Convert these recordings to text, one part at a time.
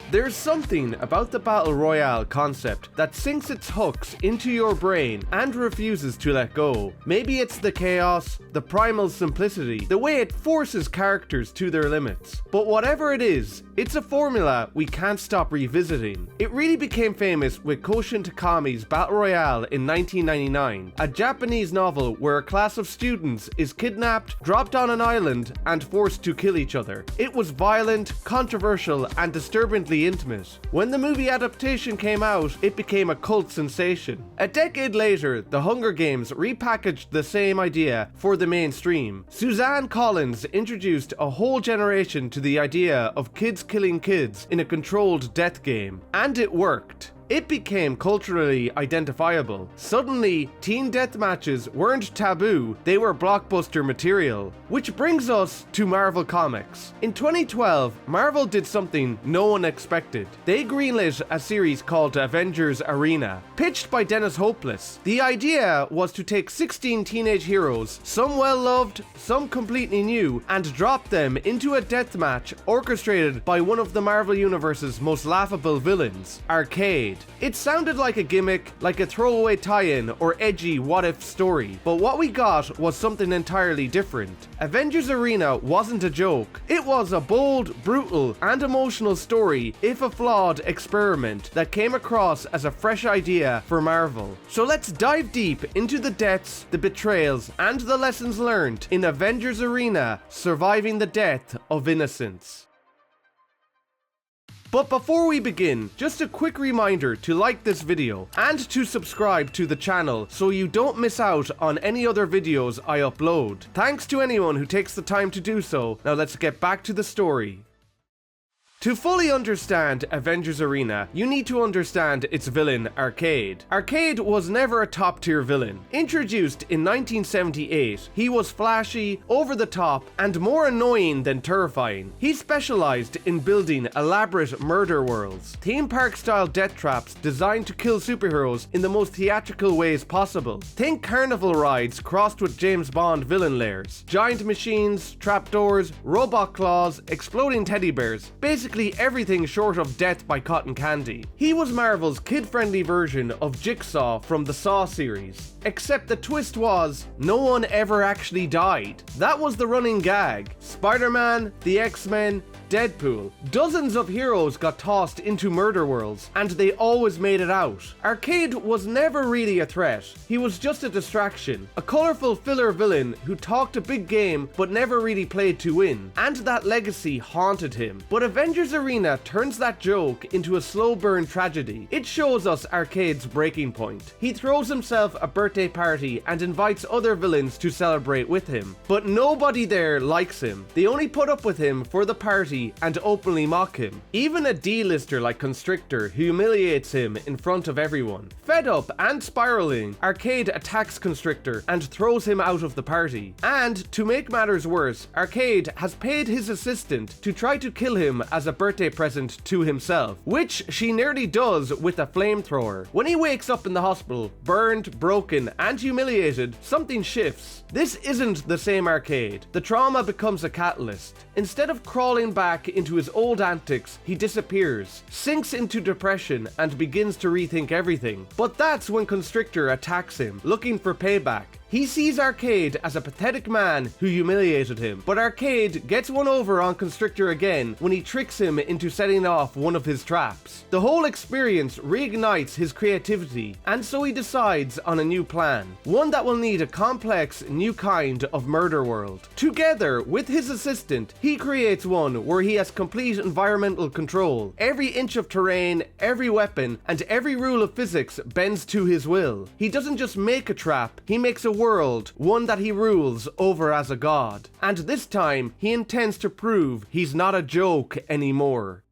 There's something about the Battle Royale concept that sinks its hooks into your brain and refuses to let go. Maybe it's the chaos, the primal simplicity, the way it forces characters to their limits. But whatever it is, it's a formula we can't stop revisiting. It really became famous with Koshin Takami's Battle Royale in 1999, a Japanese novel where a class of students is kidnapped, dropped on an island, and forced to kill each other. It was violent, controversial, and disturbingly intimate. When the movie adaptation came out, it became a cult sensation. A decade later, The Hunger Games repackaged the same idea for the mainstream. Suzanne Collins introduced a whole generation to the idea of kids killing kids in a controlled death game, and it worked. It became culturally identifiable. Suddenly, teen deathmatches weren't taboo, they were blockbuster material. Which brings us to Marvel Comics. In 2012, Marvel did something no one expected. They greenlit a series called Avengers Arena, pitched by Dennis Hopeless. The idea was to take 16 teenage heroes, some well-loved, some completely new, and drop them into a deathmatch orchestrated by one of the Marvel Universe's most laughable villains, Arcade. It sounded like a gimmick, like a throwaway tie-in or edgy what-if story, but what we got was something entirely different. Avengers Arena wasn't a joke. It was a bold, brutal, and emotional story, if a flawed experiment that came across as a fresh idea for Marvel. So let's dive deep into the deaths, the betrayals, and the lessons learned in Avengers Arena: Surviving the Death of Innocence. But before we begin, just a quick reminder to like this video and to subscribe to the channel so you don't miss out on any other videos I upload. Thanks to anyone who takes the time to do so. Now let's get back to the story. To fully understand Avengers Arena, you need to understand its villain, Arcade. Arcade was never a top-tier villain. Introduced in 1978, he was flashy, over-the-top, and more annoying than terrifying. He specialized in building elaborate murder worlds, theme park-style death traps designed to kill superheroes in the most theatrical ways possible. Think carnival rides crossed with James Bond villain lairs, giant machines, trapdoors, robot claws, exploding teddy bears, basically everything short of death by cotton candy. He was Marvel's kid-friendly version of Jigsaw from the Saw series. Except the twist was, no one ever actually died. That was the running gag. Spider-Man, the X-Men, Deadpool. Dozens of heroes got tossed into murder worlds, and they always made it out. Arcade was never really a threat. He was just a distraction. A colorful filler villain who talked a big game but never really played to win. And that legacy haunted him. But Avengers Arena turns that joke into a slow burn tragedy. It shows us Arcade's breaking point. He throws himself a birthday party and invites other villains to celebrate with him. But nobody there likes him. They only put up with him for the party and openly mock him. Even a D-lister like Constrictor humiliates him in front of everyone. Fed up and spiraling, Arcade attacks Constrictor and throws him out of the party. And to make matters worse, Arcade has paid his assistant to try to kill him as a birthday present to himself, which she nearly does with a flamethrower. When he wakes up in the hospital, burned, broken, and humiliated, something shifts. This isn't the same Arcade. The trauma becomes a catalyst. Instead of crawling back into his old antics, he disappears, sinks into depression, and begins to rethink everything. But that's when Constrictor attacks him, looking for payback. He sees Arcade as a pathetic man who humiliated him, but Arcade gets one over on Constrictor again when he tricks him into setting off one of his traps. The whole experience reignites his creativity, and so he decides on a new plan, one that will need a complex new kind of murder world. Together with his assistant, he creates one where he has complete environmental control. Every inch of terrain, every weapon, and every rule of physics bends to his will. He doesn't just make a trap, he makes a world, one that he rules over as a god. And this time, he intends to prove he's not a joke anymore.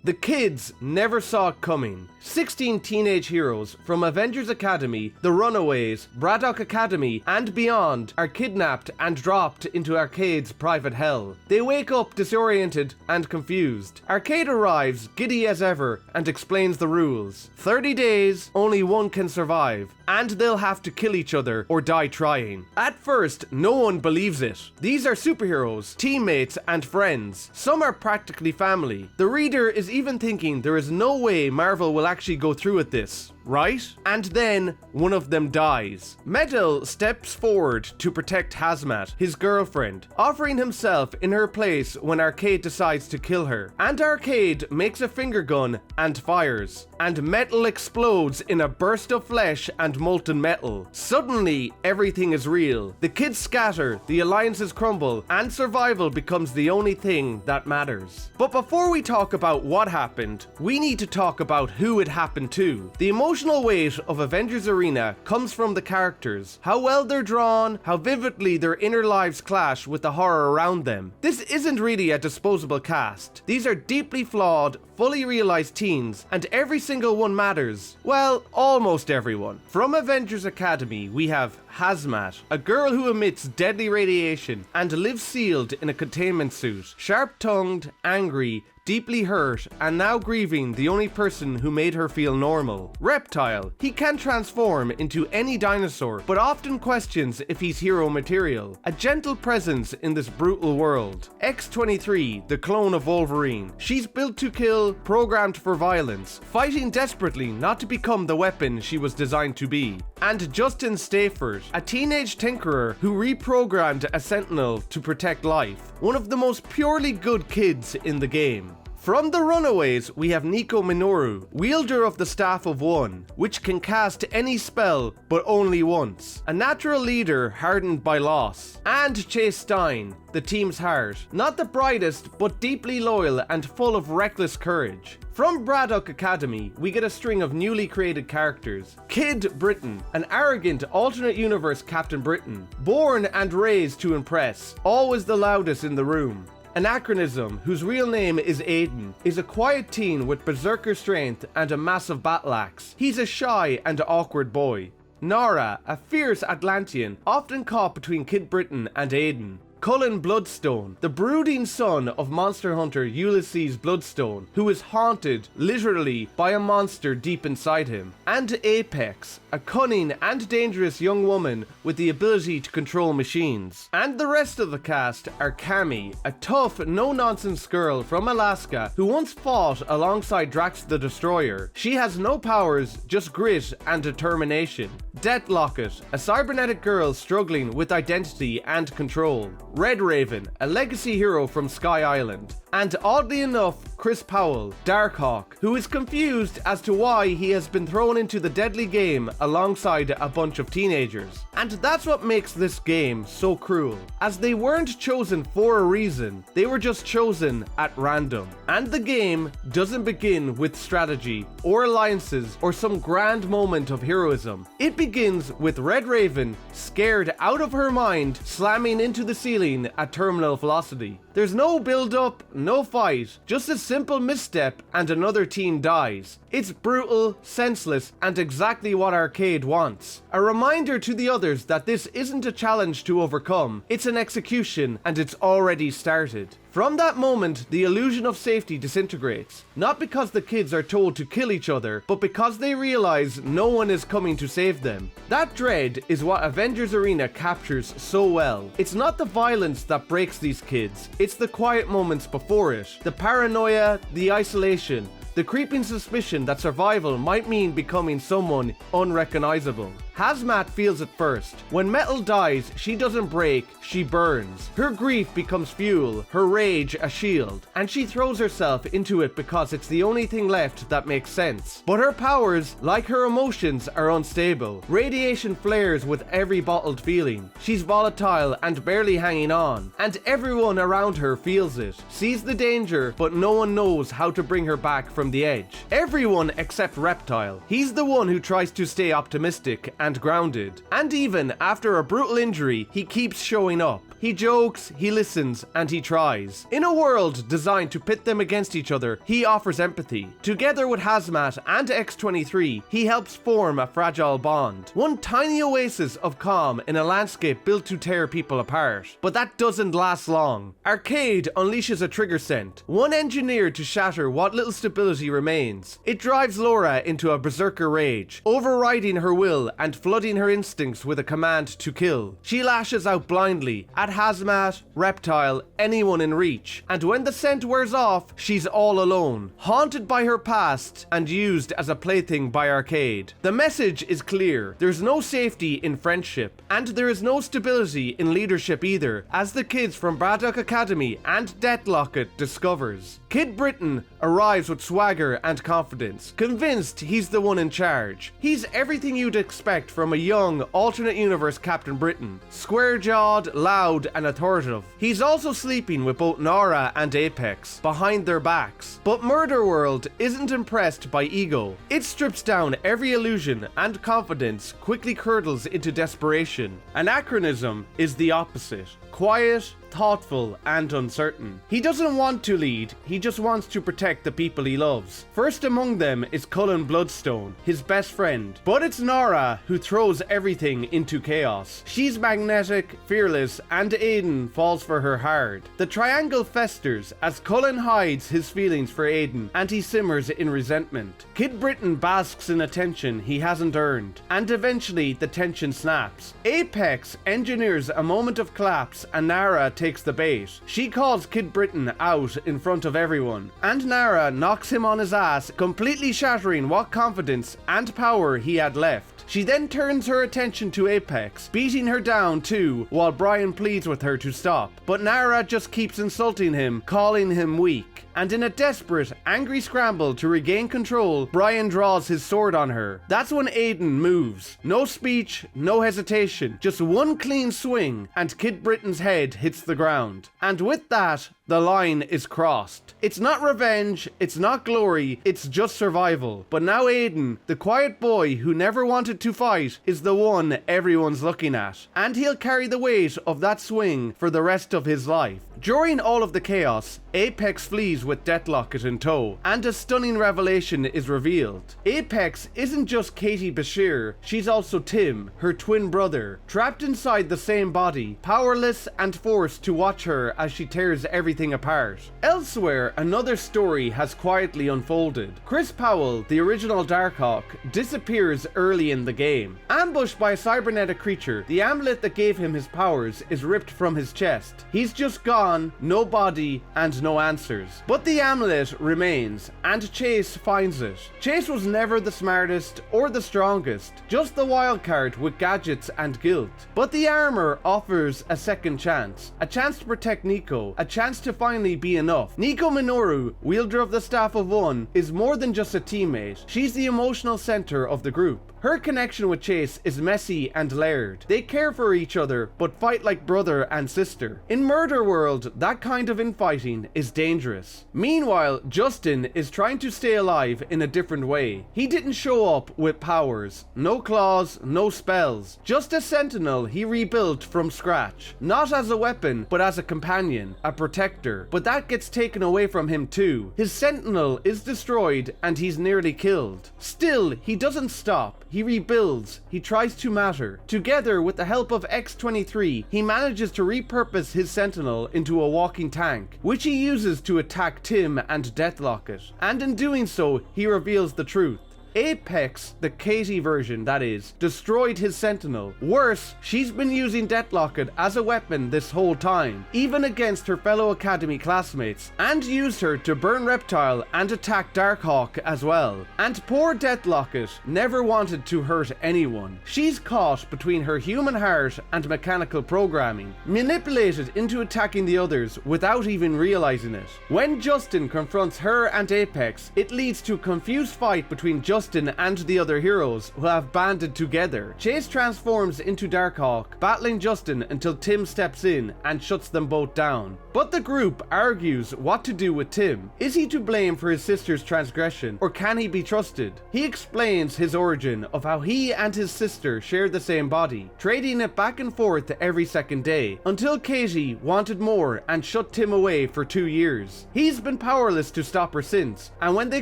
The kids never saw it coming. 16 teenage heroes from Avengers Academy, the Runaways, Braddock Academy, and beyond are kidnapped and dropped into Arcade's private hell. They wake up disoriented and confused. Arcade arrives, giddy as ever, and explains the rules. 30 days, only one can survive, and they'll have to kill each other or die trying. At first, no one believes it. These are superheroes, teammates, and friends. Some are practically family. The reader is even thinking there is no way Marvel will actually go through with this, right? And then one of them dies. Metal steps forward to protect Hazmat, his girlfriend, offering himself in her place when Arcade decides to kill her. And Arcade makes a finger gun and fires, and Metal explodes in a burst of flesh and molten metal. Suddenly, everything is real. The kids scatter, the alliances crumble, and survival becomes the only thing that matters. But before we talk about what happened, we need to talk about who it happened to. The emotional weight of Avengers Arena comes from the characters, how well they're drawn, how vividly their inner lives clash with the horror around them. This isn't really a disposable cast. These are deeply flawed, fully realized teens, and every single one matters. Well, almost everyone. From Avengers Academy, we have Hazmat, a girl who emits deadly radiation and lives sealed in a containment suit, sharp-tongued, angry, deeply hurt, and now grieving the only person who made her feel normal. Reptile. He can transform into any dinosaur, but often questions if he's hero material. A gentle presence in this brutal world. X-23, the clone of Wolverine. She's built to kill, programmed for violence, fighting desperately not to become the weapon she was designed to be. And Justin Stafford, a teenage tinkerer who reprogrammed a sentinel to protect life. One of the most purely good kids in the game. From the Runaways, we have Nico Minoru, wielder of the Staff of One, which can cast any spell, but only once. A natural leader hardened by loss. And Chase Stein, the team's heart. Not the brightest, but deeply loyal and full of reckless courage. From Braddock Academy, we get a string of newly created characters. Kid Britain, an arrogant alternate universe Captain Britain, born and raised to impress, always the loudest in the room. Anachronism, whose real name is Aiden, is a quiet teen with berserker strength and a massive battle axe. He's a shy and awkward boy. Nara, a fierce Atlantean, often caught between Kid Britain and Aiden. Cullen Bloodstone, the brooding son of monster hunter Ulysses Bloodstone, who is haunted, literally, by a monster deep inside him. And Apex, a cunning and dangerous young woman with the ability to control machines. And the rest of the cast are Cammy, a tough, no-nonsense girl from Alaska who once fought alongside Drax the Destroyer. She has no powers, just grit and determination. Deathlocket, a cybernetic girl struggling with identity and control. Red Raven, a legacy hero from Sky Island. And oddly enough, Chris Powell, Darkhawk, who is confused as to why he has been thrown into the deadly game alongside a bunch of teenagers. And that's what makes this game so cruel, as they weren't chosen for a reason, they were just chosen at random. And the game doesn't begin with strategy, or alliances, or some grand moment of heroism. It begins with Red Raven, scared out of her mind, slamming into the ceiling at terminal velocity. There's no build-up, no fight, just a simple misstep and another team dies. It's brutal, senseless, and exactly what Arcade wants. A reminder to the others that this isn't a challenge to overcome, it's an execution, and it's already started. From that moment, the illusion of safety disintegrates, not because the kids are told to kill each other, but because they realize no one is coming to save them. That dread is what Avengers Arena captures so well. It's not the violence that breaks these kids, it's the quiet moments before it, the paranoia, the isolation, the creeping suspicion that survival might mean becoming someone unrecognizable. Hazmat feels it first. When Metal dies, she doesn't break, she burns. Her grief becomes fuel, her rage a shield, and she throws herself into it because it's the only thing left that makes sense. But her powers, like her emotions, are unstable. Radiation flares with every bottled feeling. She's volatile and barely hanging on, and everyone around her feels it, sees the danger, but no one knows how to bring her back from the edge. Everyone except Reptile. He's the one who tries to stay optimistic and grounded. And even after a brutal injury, he keeps showing up. He jokes, he listens, and he tries. In a world designed to pit them against each other, he offers empathy. Together with Hazmat and X-23, he helps form a fragile bond. One tiny oasis of calm in a landscape built to tear people apart. But that doesn't last long. Arcade unleashes a trigger scent, one engineered to shatter what little stability remains. It drives Laura into a berserker rage, overriding her will and flooding her instincts with a command to kill. She lashes out blindly, at Hazmat, Reptile, anyone in reach. And when the scent wears off, she's all alone, haunted by her past and used as a plaything by Arcade. The message is clear. There's no safety in friendship, and there is no stability in leadership either, as the kids from Braddock Academy and Deathlocket discovers. Kid Britain arrives with swagger and confidence, convinced he's the one in charge. He's everything you'd expect from a young, alternate universe Captain Britain. Square-jawed, loud, and authoritative. He's also sleeping with both Nara and Apex, behind their backs. But Murderworld isn't impressed by ego. It strips down every illusion, and confidence quickly curdles into desperation. Anachronism is the opposite. Quiet, thoughtful, and uncertain. He doesn't want to lead, he just wants to protect the people he loves. First among them is Cullen Bloodstone, his best friend. But it's Nara who throws everything into chaos. She's magnetic, fearless, and Aiden falls for her hard. The triangle festers as Cullen hides his feelings for Aiden, and he simmers in resentment. Kid Britain basks in attention he hasn't earned, and eventually the tension snaps. Apex engineers a moment of collapse, and Nara takes the bait. She calls Kid Britain out in front of everyone, and Nara knocks him on his ass, completely shattering what confidence and power he had left. She then turns her attention to Apex, beating her down too, while Brian pleads with her to stop. But Nara just keeps insulting him, calling him weak. And in a desperate, angry scramble to regain control, Brian draws his sword on her. That's when Aiden moves. No speech, no hesitation, just one clean swing, and Kid Britain's head hits the ground. And with that, the line is crossed. It's not revenge, it's not glory, it's just survival. But now Aiden, the quiet boy who never wanted to fight, is the one everyone's looking at. And he'll carry the weight of that swing for the rest of his life. During all of the chaos, Apex flees with Deathlocket in tow, and a stunning revelation is revealed. Apex isn't just Katie Bashir, she's also Tim, her twin brother, trapped inside the same body, powerless and forced to watch her as she tears everything apart. Elsewhere, another story has quietly unfolded. Chris Powell, the original Darkhawk, disappears early in the game. Ambushed by a cybernetic creature, the amulet that gave him his powers is ripped from his chest. He's just gone, no body, and no answers. But the amulet remains, and Chase finds it. Chase was never the smartest or the strongest, just the wildcard with gadgets and guilt. But the armor offers a second chance, a chance to protect Nico, a chance to finally be enough. Nico Minoru, wielder of the Staff of One, is more than just a teammate. She's the emotional center of the group. Her connection with Chase is messy and layered. They care for each other, but fight like brother and sister. In Murderworld, that kind of infighting is dangerous. Meanwhile, Justin is trying to stay alive in a different way. He didn't show up with powers. No claws, no spells. Just a sentinel he rebuilt from scratch. Not as a weapon, but as a companion, a protector. But that gets taken away from him too. His sentinel is destroyed and he's nearly killed. Still, he doesn't stop. He rebuilds, he tries to matter. Together with the help of X-23, he manages to repurpose his Sentinel into a walking tank, which he uses to attack Tim and Deathlocket. And in doing so, he reveals the truth. Apex, the Katie version that is, destroyed his Sentinel. Worse, she's been using Deathlocket as a weapon this whole time, even against her fellow Academy classmates, and used her to burn Reptile and attack Darkhawk as well. And poor Deathlocket never wanted to hurt anyone. She's caught between her human heart and mechanical programming, manipulated into attacking the others without even realizing it. When Justin confronts her and Apex, it leads to a confused fight between Justin and the other heroes who have banded together. Chase transforms into Darkhawk, battling Justin until Tim steps in and shuts them both down. But the group argues what to do with Tim. Is he to blame for his sister's transgression, or can he be trusted? He explains his origin of how he and his sister share the same body, trading it back and forth every second day, until Katie wanted more and shut Tim away for 2 years. He's been powerless to stop her since, and when they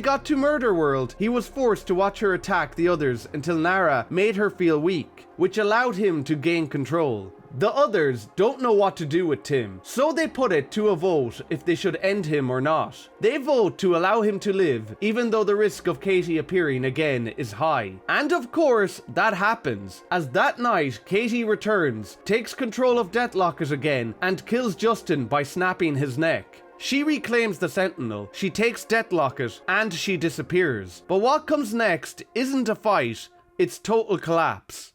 got to Murderworld, he was forced to watch her attack the others until Nara made her feel weak, which allowed him to gain control. The others don't know what to do with Tim, so they put it to a vote if they should end him or not. They vote to allow him to live, even though the risk of Katie appearing again is high. And of course, that happens, as that night Katie returns, takes control of Deathlocket again, and kills Justin by snapping his neck. She reclaims the Sentinel, she takes Deathlocket, and she disappears. But what comes next isn't a fight, it's total collapse.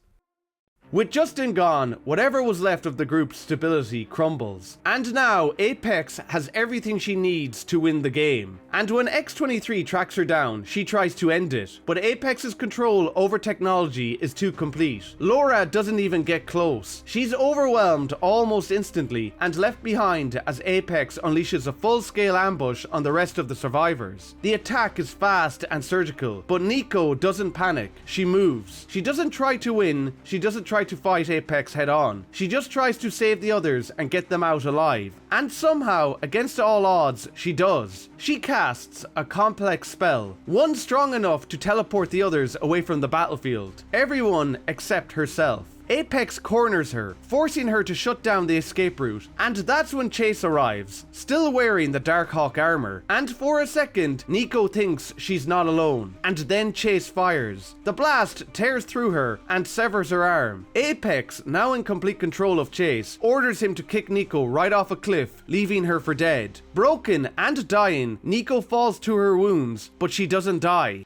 With Justin gone, whatever was left of the group's stability crumbles. And now, Apex has everything she needs to win the game. And when X-23 tracks her down, she tries to end it. But Apex's control over technology is too complete. Laura doesn't even get close. She's overwhelmed almost instantly and left behind as Apex unleashes a full-scale ambush on the rest of the survivors. The attack is fast and surgical, but Nico doesn't panic. She moves. She doesn't try to win. She doesn't try to fight Apex head on. She just tries to save the others and get them out alive. And somehow, against all odds, she does. She casts a complex spell, one strong enough to teleport the others away from the battlefield. Everyone except herself. Apex corners her, forcing her to shut down the escape route, and that's when Chase arrives, still wearing the Darkhawk armor. And for a second, Nico thinks she's not alone, and then Chase fires. The blast tears through her and severs her arm. Apex, now in complete control of Chase, orders him to kick Nico right off a cliff, leaving her for dead. Broken and dying, Nico falls to her wounds, but she doesn't die.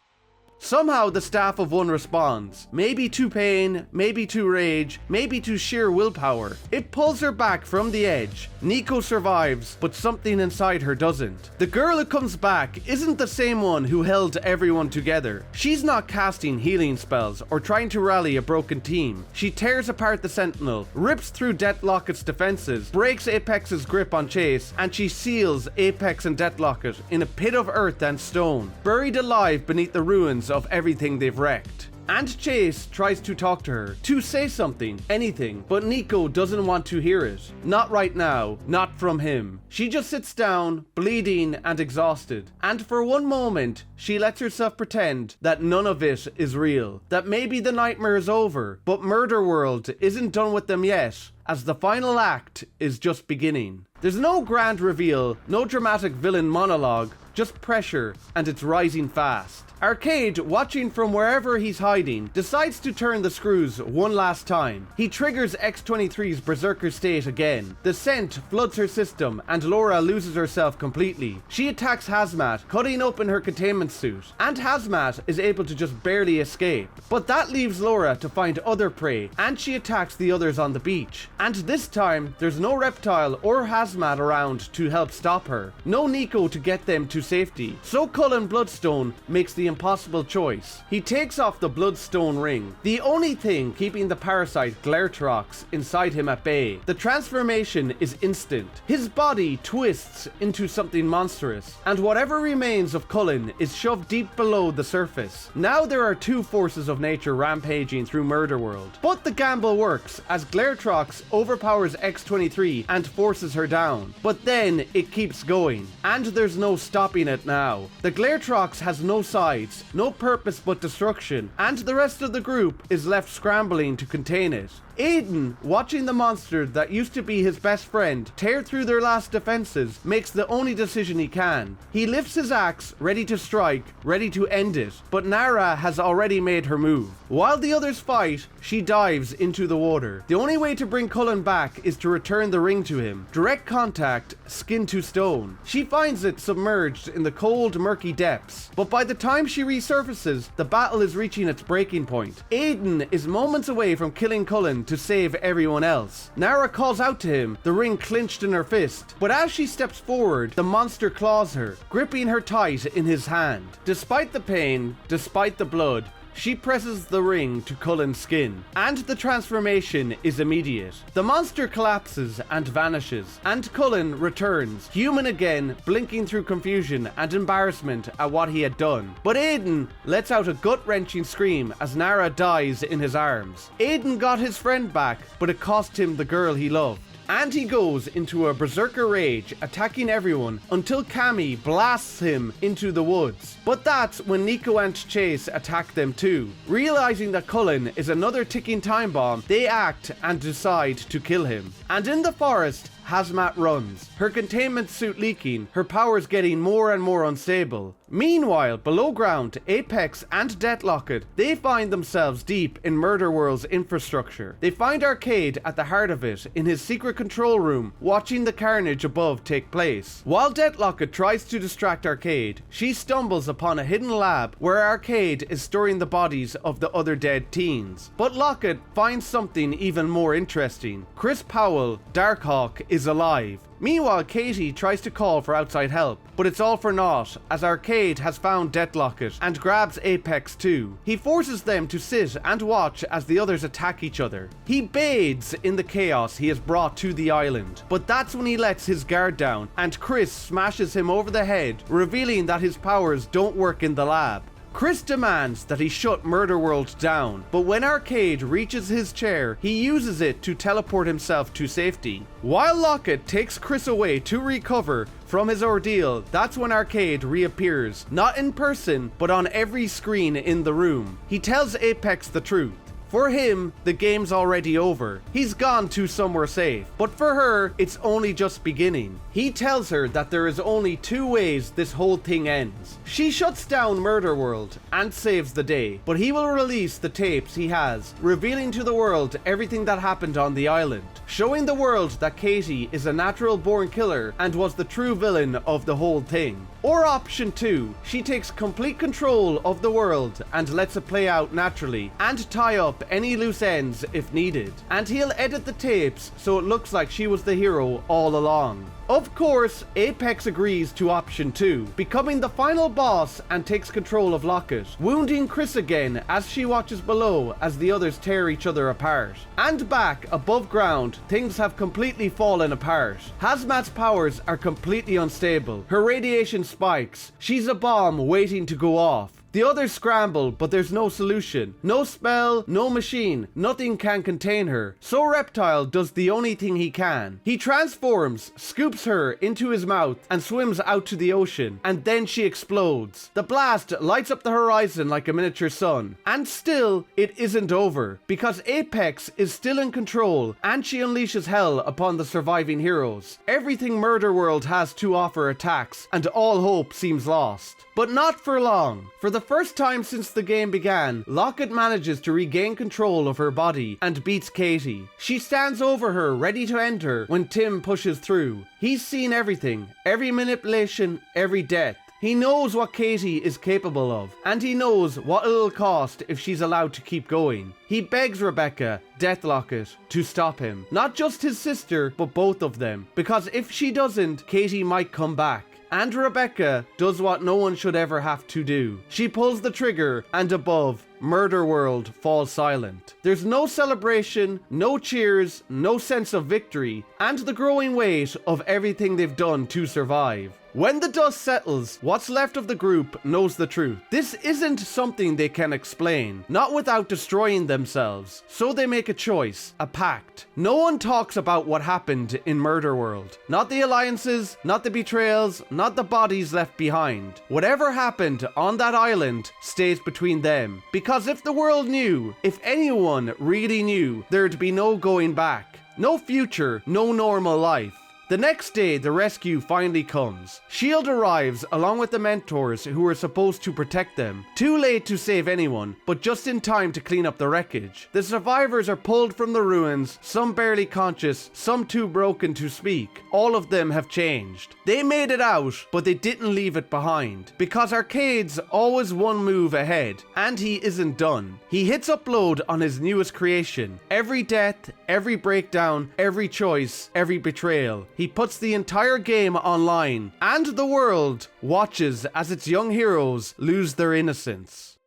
Somehow the staff of one responds, maybe to pain, maybe to rage, maybe to sheer willpower. It pulls her back from the edge. Nico survives, but something inside her doesn't. The girl who comes back isn't the same one who held everyone together. She's not casting healing spells or trying to rally a broken team. She tears apart the Sentinel, rips through Deathlocket's defenses, breaks Apex's grip on Chase, and she seals Apex and Deathlocket in a pit of earth and stone, buried alive beneath the ruins of everything they've wrecked. And Chase tries to talk to her, to say something, anything, but Nico doesn't want to hear it. Not right now, not from him. She just sits down, bleeding and exhausted. And for one moment, she lets herself pretend that none of it is real, that maybe the nightmare is over, but Murderworld isn't done with them yet, as the final act is just beginning. There's no grand reveal, no dramatic villain monologue, just pressure, and it's rising fast. Arcade, watching from wherever he's hiding, decides to turn the screws one last time. He triggers X-23's Berserker state again. The scent floods her system and Laura loses herself completely. She attacks Hazmat, cutting open her containment suit, and Hazmat is able to just barely escape. But that leaves Laura to find other prey, and she attacks the others on the beach. And this time, there's no Reptile or Hazmat around to help stop her. No Nico to get them to safety. So Cullen Bloodstone makes the impossible choice. He takes off the Bloodstone ring, the only thing keeping the parasite Glertrox inside him at bay. The transformation is instant. His body twists into something monstrous, and whatever remains of Cullen is shoved deep below the surface. Now there are two forces of nature rampaging through Murderworld. But the gamble works, as Glertrox overpowers X-23 and forces her down. But then it keeps going, and there's no stopping it now. The Glertrox has no sides, no purpose but destruction, and the rest of the group is left scrambling to contain it. Aiden, watching the monster that used to be his best friend tear through their last defenses, makes the only decision he can. He lifts his axe, ready to strike, ready to end it, but Nara has already made her move. While the others fight, she dives into the water. The only way to bring Cullen back is to return the ring to him. Direct contact, skin to stone. She finds it submerged in the cold, murky depths, but by the time she resurfaces, the battle is reaching its breaking point. Aiden is moments away from killing Cullen to save everyone else. Nara calls out to him, the ring clenched in her fist, but as she steps forward, the monster claws her, gripping her tight in his hand. Despite the pain, despite the blood, she presses the ring to Cullen's skin, and the transformation is immediate. The monster collapses and vanishes, and Cullen returns, human again, blinking through confusion and embarrassment at what he had done. But Aiden lets out a gut-wrenching scream as Nara dies in his arms. Aiden got his friend back, but it cost him the girl he loved. and he goes into a berserker rage, attacking everyone until Cammy blasts him into the woods. But that's when Nico and Chase attack them too. Realizing that Cullen is another ticking time bomb, they act and decide to kill him. And in the forest, Hazmat runs, her containment suit leaking, her powers getting more and more unstable. Meanwhile, below ground, Apex and Deathlocket, they find themselves deep in Murderworld's infrastructure. They find Arcade at the heart of it, in his secret control room, watching the carnage above take place. While Deathlocket tries to distract Arcade, she stumbles upon a hidden lab where Arcade is storing the bodies of the other dead teens. But Locket finds something even more interesting. Chris Powell, Darkhawk, is alive. Meanwhile, Katie tries to call for outside help, but it's all for naught, as Arcade has found Deathlocket and grabs Apex too. He forces them to sit and watch as the others attack each other. He bathes in the chaos he has brought to the island, but that's when he lets his guard down, and Chris smashes him over the head, revealing that his powers don't work in the lab. Chris demands that he shut Murderworld down, but when Arcade reaches his chair, he uses it to teleport himself to safety. While Locket takes Chris away to recover from his ordeal, that's when Arcade reappears, not in person, but on every screen in the room. He tells Apex the truth. For him, the game's already over. He's gone to somewhere safe. But for her, it's only just beginning. He tells her that there is only two ways this whole thing ends. She shuts down Murderworld and saves the day, but he will release the tapes he has, revealing to the world everything that happened on the island, showing the world that Katie is a natural-born killer and was the true villain of the whole thing. Or option 2, she takes complete control of the world and lets it play out naturally, and tie up any loose ends if needed. And he'll edit the tapes so it looks like she was the hero all along. Of course, Apex agrees to option 2, becoming the final boss and takes control of Locket, wounding Chris again as she watches below as the others tear each other apart. And back above ground, things have completely fallen apart. Hazmat's powers are completely unstable. Her radiation spikes. She's a bomb waiting to go off. The others scramble, but there's no solution. No spell, no machine, nothing can contain her. So Reptile does the only thing he can. He transforms, scoops her into his mouth, and swims out to the ocean, and then she explodes. The blast lights up the horizon like a miniature sun. And still, it isn't over, because Apex is still in control, and she unleashes hell upon the surviving heroes. Everything Murderworld has to offer attacks, and all hope seems lost. But not for long. For the first time since the game began, Locket manages to regain control of her body and beats Katie. She stands over her, ready to end her, when Tim pushes through. He's seen everything, every manipulation, every death. He knows what Katie is capable of, and he knows what it'll cost if she's allowed to keep going. He begs Rebecca, Deathlocket, to stop him. Not just his sister, but both of them. Because if she doesn't, Katie might come back. And Rebecca does what no one should ever have to do. She pulls the trigger, and above, Murderworld falls silent. There's no celebration, no cheers, no sense of victory, and the growing weight of everything they've done to survive. When the dust settles, what's left of the group knows the truth. This isn't something they can explain, not without destroying themselves. So they make a choice, a pact. No one talks about what happened in Murderworld. Not the alliances, not the betrayals, not the bodies left behind. Whatever happened on that island stays between them. Because if the world knew, if anyone really knew, there'd be no going back. No future, no normal life. The next day, the rescue finally comes. S.H.I.E.L.D. arrives along with the mentors who were supposed to protect them. Too late to save anyone, but just in time to clean up the wreckage. The survivors are pulled from the ruins, some barely conscious, some too broken to speak. All of them have changed. They made it out, but they didn't leave it behind. Because Arcade's always one move ahead, and he isn't done. He hits upload on his newest creation. Every death, every breakdown, every choice, every betrayal. He puts the entire game online, and the world watches as its young heroes lose their innocence.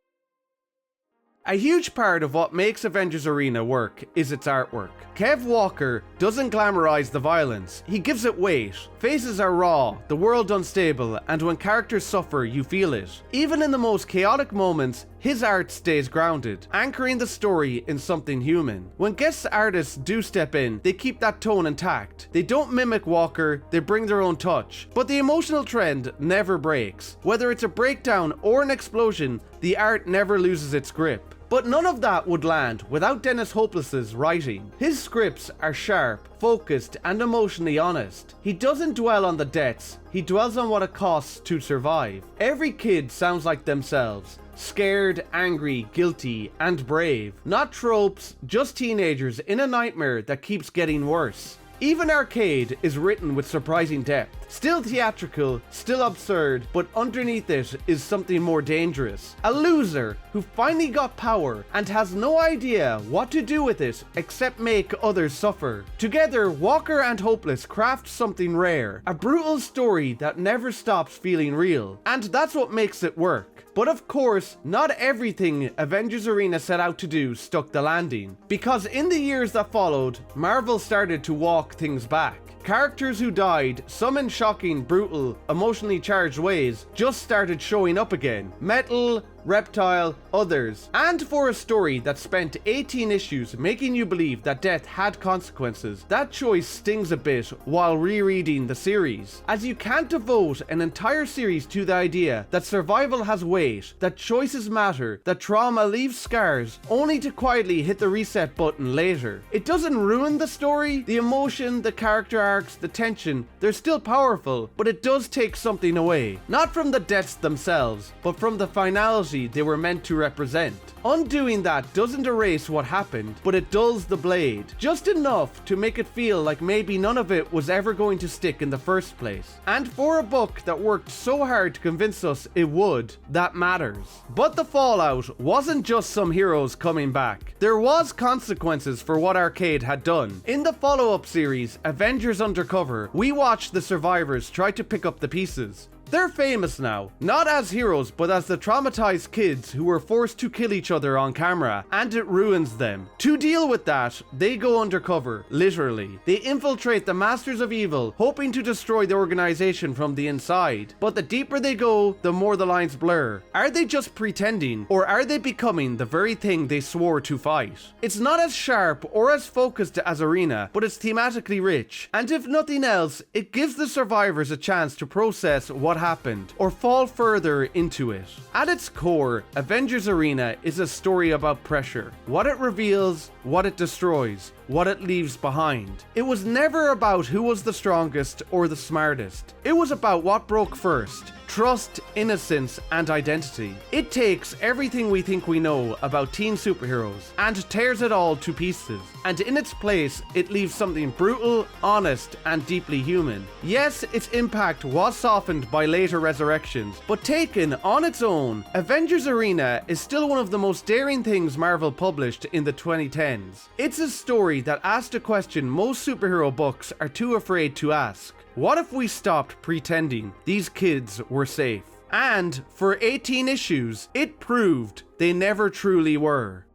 A huge part of what makes Avengers Arena work is its artwork. Kev Walker doesn't glamorize the violence, he gives it weight. Faces are raw, the world unstable, and when characters suffer, you feel it. Even in the most chaotic moments, his art stays grounded, anchoring the story in something human. When guest artists do step in, they keep that tone intact. They don't mimic Walker, they bring their own touch. But the emotional trend never breaks. Whether it's a breakdown or an explosion, the art never loses its grip. But none of that would land without Dennis Hopeless's writing. His scripts are sharp, focused, and emotionally honest. He doesn't dwell on the deaths, he dwells on what it costs to survive. Every kid sounds like themselves. Scared, angry, guilty, and brave. Not tropes, just teenagers in a nightmare that keeps getting worse. Even Arcade is written with surprising depth. Still theatrical, still absurd, but underneath it is something more dangerous. A loser who finally got power and has no idea what to do with it except make others suffer. Together, Walker and Hopeless craft something rare. A brutal story that never stops feeling real. And that's what makes it work. But of course, not everything Avengers Arena set out to do stuck the landing. Because in the years that followed, Marvel started to walk things back. Characters who died, some in shocking, brutal, emotionally charged ways, just started showing up again. Metal, Reptile, others. And for a story that spent 18 issues making you believe that death had consequences, that choice stings a bit while rereading the series. As you can't devote an entire series to the idea that survival has weight, that choices matter, that trauma leaves scars, only to quietly hit the reset button later. It doesn't ruin the story, the emotion, the character arcs, the tension, they're still powerful, but it does take something away. Not from the deaths themselves, but from the finality they were meant to represent. Undoing that doesn't erase what happened, but it dulls the blade. Just enough to make it feel like maybe none of it was ever going to stick in the first place. And for a book that worked so hard to convince us it would, that matters. But the fallout wasn't just some heroes coming back. There was consequences for what Arcade had done. In the follow-up series, Avengers Undercover, we watched the survivors try to pick up the pieces. They're famous now, not as heroes, but as the traumatized kids who were forced to kill each other on camera, and it ruins them. To deal with that, they go undercover, literally. They infiltrate the Masters of Evil, hoping to destroy the organization from the inside. But the deeper they go, the more the lines blur. Are they just pretending, or are they becoming the very thing they swore to fight? It's not as sharp or as focused as Arena, but it's thematically rich. And if nothing else, it gives the survivors a chance to process what happened, or fall further into it. At its core, Avengers Arena is a story about pressure. What it reveals, what it destroys, what it leaves behind. It was never about who was the strongest or the smartest. It was about what broke first. Trust, innocence, and identity. It takes everything we think we know about teen superheroes and tears it all to pieces. And in its place, it leaves something brutal, honest, and deeply human. Yes, its impact was softened by later resurrections, but taken on its own, Avengers Arena is still one of the most daring things Marvel published in the 2010s. It's a story that asked a question most superhero books are too afraid to ask. What if we stopped pretending these kids were safe? And for 18 issues, it proved they never truly were.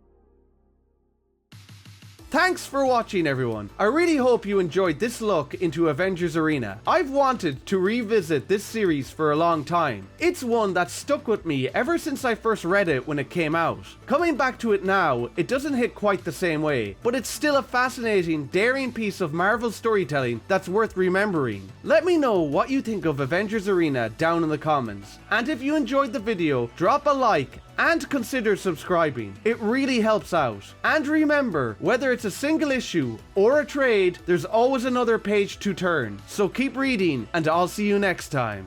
Thanks for watching, everyone. I really hope you enjoyed this look into Avengers Arena. I've wanted to revisit this series for a long time. It's one that stuck with me ever since I first read it when it came out. Coming back to it now, it doesn't hit quite the same way, but it's still a fascinating, daring piece of Marvel storytelling that's worth remembering. Let me know what you think of Avengers Arena down in the comments. And if you enjoyed the video, drop a like and consider subscribing. It really helps out. And remember, whether it's a single issue or a trade, there's always another page to turn. So keep reading, and I'll see you next time.